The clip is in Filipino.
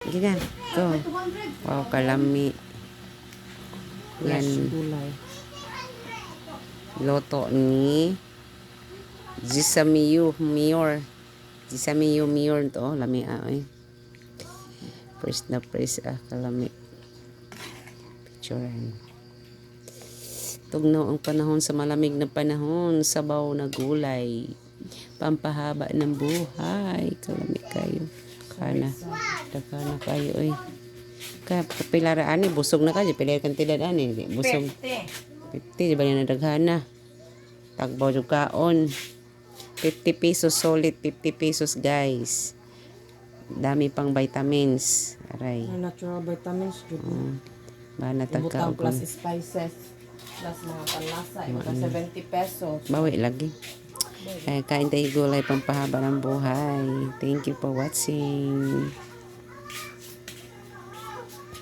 Ganyan. Ito. Wow, kalami. Yan. Gulay. Loto ni Jisamiyu Mior. Jisamiyu Mior to. Lami ay. First na first kalami. Picturean. Tugnaw ang panahon sa malamig na panahon. Sabaw na gulay. Pampahaba ng buhay. Kalami kayo. Kana. Kana kayo ay. Kaya pilaraan ni busog na kayo. Pilar kantidad ani. Busog. 50. Di ba na nadaghana? Tagbaw yung kaon. 50 pesos solid. 50 pesos guys. Dami pang vitamins. Aray. Natural vitamins. Bana Ibutang tagkaon. plus spices. Plus mga panlasa. Ibutang 70 pesos. Bawi lagi. Kain tayo gulay pampahaba ng buhay. Thank you for watching.